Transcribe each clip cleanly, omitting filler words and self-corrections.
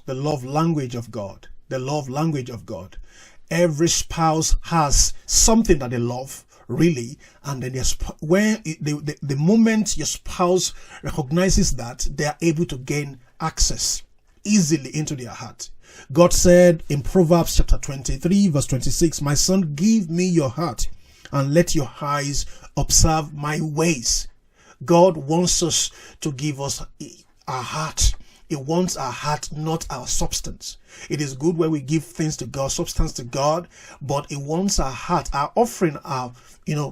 the love language of God. The love language of God. Every spouse has something that they love, really, and then the moment your spouse recognizes that, they are able to gain access easily into their heart. God said in Proverbs chapter 23 verse 26, "My son, give me your heart and let your eyes observe my ways." God wants us to give us our heart. He wants our heart, not our substance. It is good when we give things to God, substance to God, but He wants our heart. Our offering are,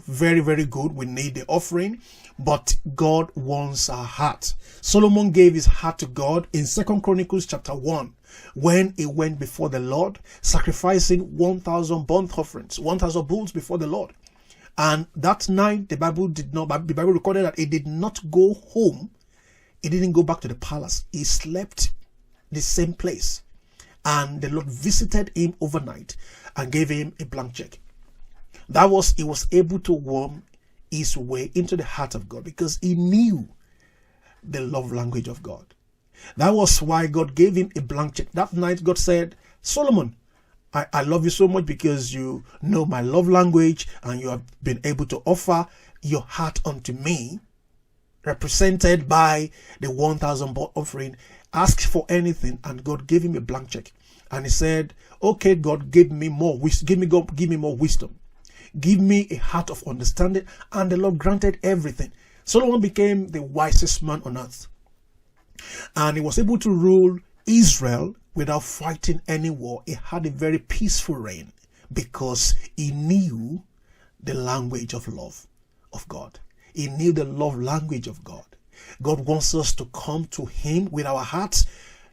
very, very good. We need the offering, but God wants our heart. Solomon gave his heart to God in 2 Chronicles chapter 1, when he went before the Lord, sacrificing 1,000 burnt offerings, 1,000 bulls before the Lord. And that night, the Bible recorded that he did not go home. He didn't go back to the palace. He slept the same place. And the Lord visited him overnight and gave him a blank check. He was able to worm his way into the heart of God because he knew the love language of God. That was why God gave him a blank check. That night, God said, "Solomon, I love you so much because you know my love language and you have been able to offer your heart unto me, represented by the 1,000 burnt offering. Ask for anything." And God gave him a blank check. And he said, "Okay, God, give me more wisdom. Give me more wisdom. Give me a heart of understanding." And the Lord granted everything. Solomon became the wisest man on earth. And he was able to rule Israel without fighting any war. He had a very peaceful reign because he knew the language of love of God. He knew the love language of God. God wants us to come to Him with our hearts,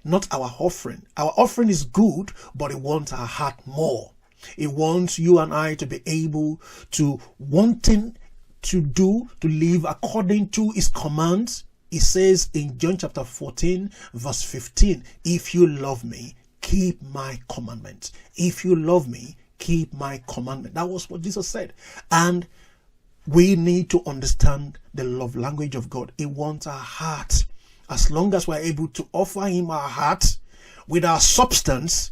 not our offering. Our offering is good, but He wants our heart more. He wants you and I to be able to wanting to live according to His commands. He says in John chapter 14 verse 15, "If you love me, keep my commandments." If you love me, keep my commandment. That was what Jesus said. And we need to understand the love language of God. He wants our heart. As long as we're able to offer Him our heart with our substance,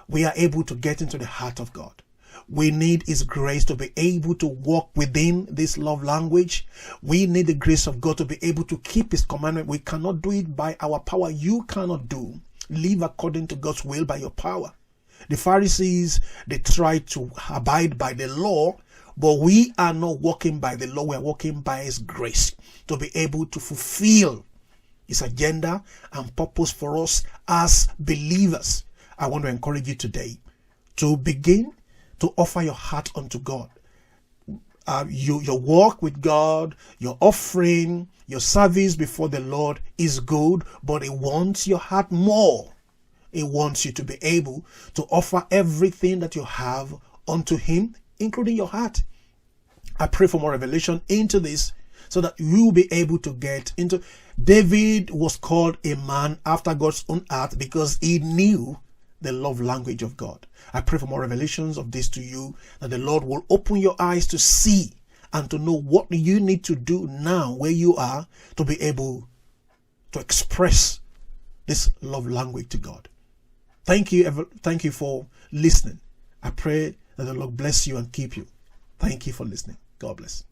we are able to get into the heart of God. We need His grace to be able to walk within this love language. We need the grace of God to be able to keep His commandment. We cannot do it by our power. You cannot live according to God's will by your power. The Pharisees, they tried to abide by the law, but we are not walking by the law. We are walking by His grace to be able to fulfill His agenda and purpose for us as believers. I want to encourage you today to begin to offer your heart unto God. Your walk with God, your offering, your service before the Lord is good, but He wants your heart more. He wants you to be able to offer everything that you have unto Him, including your heart. I pray for more revelation into this so that you will be able to get into. David was called a man after God's own heart because he knew the love language of God. I pray for more revelations of this to you, that the Lord will open your eyes to see and to know what you need to do now where you are to be able to express this love language to God. Thank you for listening. I pray that the Lord bless you and keep you. Thank you for listening. God bless.